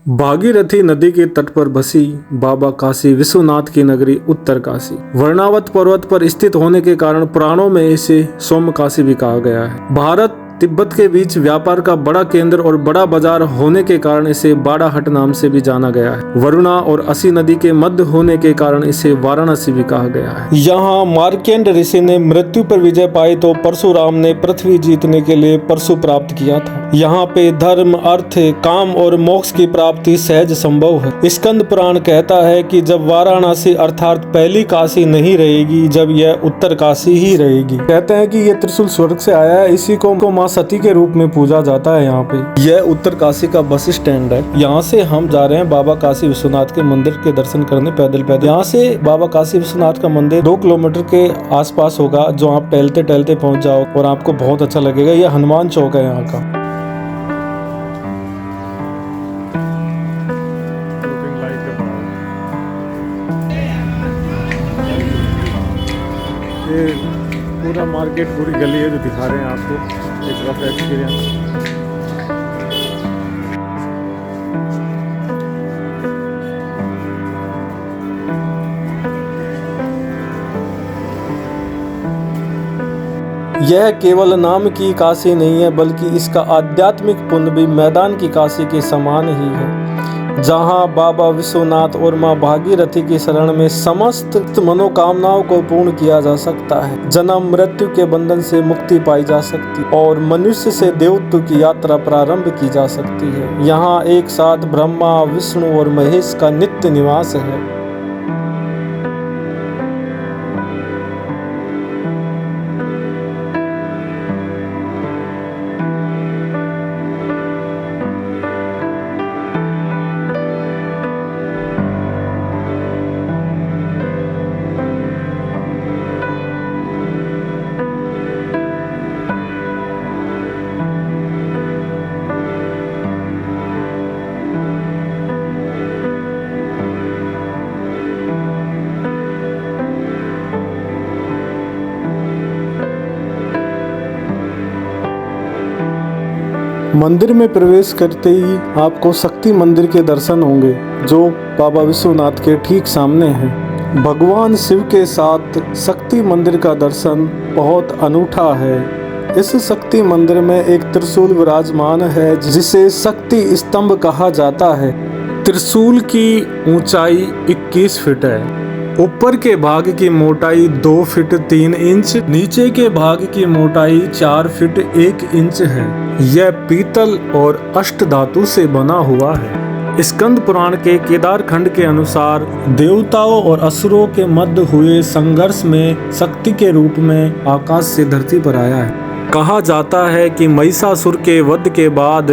भागीरथी नदी के तट पर बसी बाबा काशी विश्वनाथ की नगरी उत्तर काशी वर्णावत पर्वत पर स्थित होने के कारण पुराणों में इसे सोम काशी भी कहा गया है। भारत तिब्बत के बीच व्यापार का बड़ा केंद्र और बड़ा बाजार होने के कारण इसे बाड़ाहट नाम से भी जाना गया है। वरुणा और असी नदी के मध्य होने के कारण इसे वाराणसी भी कहा गया है। यहाँ मार्केंड ऋषि ने मृत्यु पर विजय पाई तो परशुराम ने पृथ्वी जीतने के लिए परशु प्राप्त किया था। यहाँ पे धर्म, अर्थ, काम और मोक्ष की प्राप्ति सहज संभव है। स्कंद पुराण कहता है कि जब वाराणसी अर्थात पहली काशी नहीं रहेगी, जब यह उत्तर काशी ही रहेगी। कहते हैं कि ये त्रिशूल स्वर्ग से आया है, इसी को मां सती के रूप में पूजा जाता है। यहाँ पे यह उत्तर काशी का बस स्टैंड है। यहाँ से हम जा रहे हैं बाबा काशी विश्वनाथ के मंदिर के दर्शन करने पैदल। यहाँ से बाबा काशी विश्वनाथ का मंदिर 2 किलोमीटर के आसपास होगा, जो आप टहलते टहलते पहुँच जाओ और आपको बहुत अच्छा लगेगा। यह हनुमान चौक है यहाँ का। ये पूरा मार्केट, पूरी गली है जो दिखा रहे हैं आपको, एक रफ एक्सपीरियंस। यह केवल नाम की काशी नहीं है, बल्कि इसका आध्यात्मिक पुण्य भी मैदान की काशी के समान ही है, जहां बाबा विश्वनाथ और मां भागीरथी की शरण में समस्त मनोकामनाओं को पूर्ण किया जा सकता है। जन्म मृत्यु के बंधन से मुक्ति पाई जा सकती और मनुष्य से देवत्व की यात्रा प्रारंभ की जा सकती है। यहाँ एक साथ ब्रह्मा, विष्णु और महेश का नित्य निवास है। मंदिर में प्रवेश करते ही आपको शक्ति मंदिर के दर्शन होंगे, जो बाबा विश्वनाथ के ठीक सामने है। भगवान शिव के साथ शक्ति मंदिर का दर्शन बहुत अनूठा है। इस शक्ति मंदिर में एक त्रिशूल विराजमान है, जिसे शक्ति स्तंभ कहा जाता है। त्रिशूल की ऊंचाई 21 फीट है। ऊपर के भाग की मोटाई 2 फीट 3 इंच, नीचे के भाग की मोटाई 4 फीट 1 इंच है। यह पीतल और अष्ट धातु से बना हुआ है। स्कंद पुराण के केदार खंड के अनुसार देवताओं और असुरों के मध्य हुए संघर्ष में शक्ति के रूप में आकाश से धरती पर आया है। कहा जाता है कि महिषासुर के वध के बाद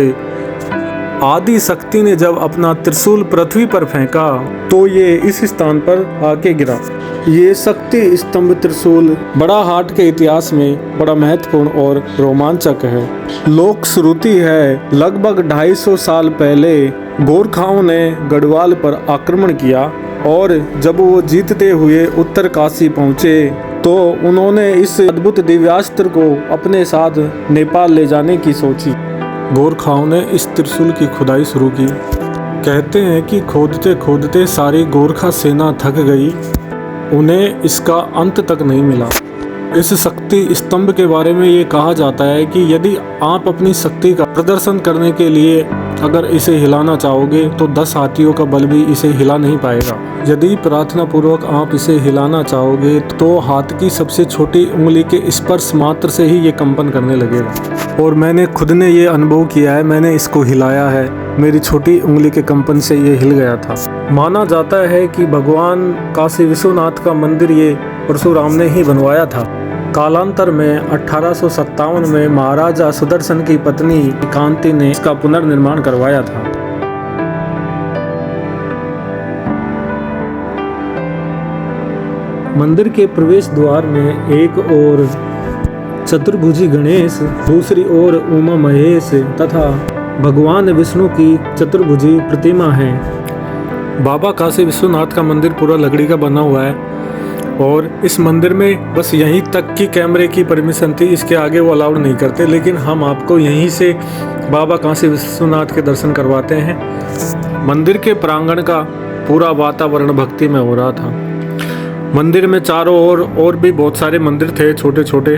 आदि शक्ति ने जब अपना त्रिशूल पृथ्वी पर फेंका तो ये इस स्थान पर आके गिरा। ये शक्ति स्तंभ त्रिशूल बाड़ाहाट के इतिहास में बड़ा महत्वपूर्ण और रोमांचक है। लोक श्रुति है, लगभग 250 साल पहले गोरखाओं ने गढ़वाल पर आक्रमण किया और जब वो जीतते हुए उत्तर काशी पहुँचे तो उन्होंने इस अद्भुत दिव्यास्त्र को अपने साथ नेपाल ले जाने की सोची। गोरखाओं ने इस त्रिशूल की खुदाई शुरू की। कहते हैं कि खोदते खोदते सारी गोरखा सेना थक गई, उन्हें इसका अंत तक नहीं मिला। इस शक्ति स्तंभ के बारे में ये कहा जाता है कि यदि आप अपनी शक्ति का प्रदर्शन करने के लिए अगर इसे हिलाना चाहोगे तो 10 हाथियों का बल भी इसे हिला नहीं पाएगा। यदि प्रार्थना पूर्वक आप इसे हिलाना चाहोगे तो हाथ की सबसे छोटी उंगली के स्पर्श मात्र से ही ये कंपन करने लगेगा। और मैंने खुद ने ये अनुभव किया है, मैंने इसको हिलाया है, मेरी छोटी उंगली के कंपन से ये हिल गया था। माना जाता है कि भगवान काशी विश्वनाथ का मंदिर ये परशुराम ने ही बनवाया था। कालांतर में 1857 में महाराजा सुदर्शन की पत्नी कांति ने इसका पुनर्निर्माण करवाया था। मंदिर के प्रवेश द्वार में एक ओर चतुर्भुजी गणेश, दूसरी ओर उमा महेश तथा भगवान विष्णु की चतुर्भुजी प्रतिमा है। बाबा काशी विश्वनाथ का मंदिर पूरा लकड़ी का बना हुआ है और इस मंदिर में बस यहीं तक की कैमरे की परमिशन थी, इसके आगे वो अलाउड नहीं करते, लेकिन हम आपको यहीं से बाबा काशी विश्वनाथ के दर्शन करवाते हैं। मंदिर के प्रांगण का पूरा वातावरण भक्ति में हो रहा था। मंदिर में चारों ओर और भी बहुत सारे मंदिर थे, छोटे छोटे।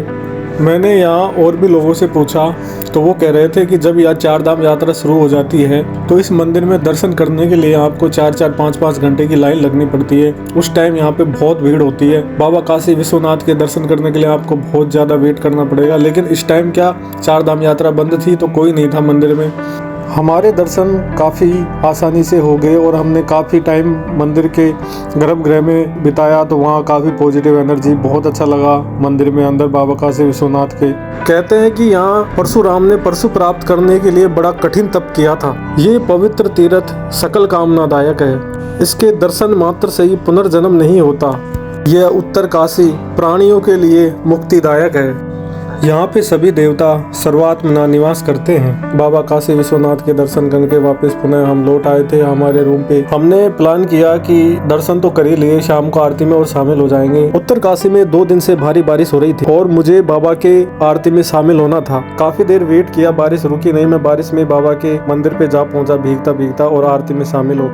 मैंने यहाँ और भी लोगों से पूछा तो वो कह रहे थे कि जब यह 4 धाम यात्रा शुरू हो जाती है तो इस मंदिर में दर्शन करने के लिए आपको 4-4, 5-5 घंटे की लाइन लगनी पड़ती है। उस टाइम यहाँ पे बहुत भीड़ होती है। बाबा काशी विश्वनाथ के दर्शन करने के लिए आपको बहुत ज़्यादा वेट करना पड़ेगा। लेकिन इस टाइम क्या 4 धाम यात्रा बंद थी तो कोई नहीं था मंदिर में। हमारे दर्शन काफ़ी आसानी से हो गए और हमने काफ़ी टाइम मंदिर के गर्भगृह में बिताया, तो वहाँ काफ़ी पॉजिटिव एनर्जी, बहुत अच्छा लगा मंदिर में अंदर बाबा काशी विश्वनाथ के। कहते हैं कि यहाँ परशुराम ने परशु प्राप्त करने के लिए बड़ा कठिन तप किया था। ये पवित्र तीर्थ सकल कामनादायक है। इसके दर्शन मात्र से ही पुनर्जन्म नहीं होता। यह उत्तर काशी प्राणियों के लिए मुक्तिदायक है। यहाँ पे सभी देवता सर्वात्मना निवास करते हैं। बाबा काशी विश्वनाथ के दर्शन करके वापस पुनः हम लौट आए थे हमारे रूम पे। हमने प्लान किया कि दर्शन तो कर ही लिए, शाम को आरती में और शामिल हो जाएंगे। उत्तर काशी में 2 दिन से भारी बारिश हो रही थी और मुझे बाबा के आरती में शामिल होना था। काफी देर वेट किया, बारिश रुकी नहीं। मैं बारिश में बाबा के मंदिर पे जा पहुंचा भीगता भीगता और आरती में शामिल हो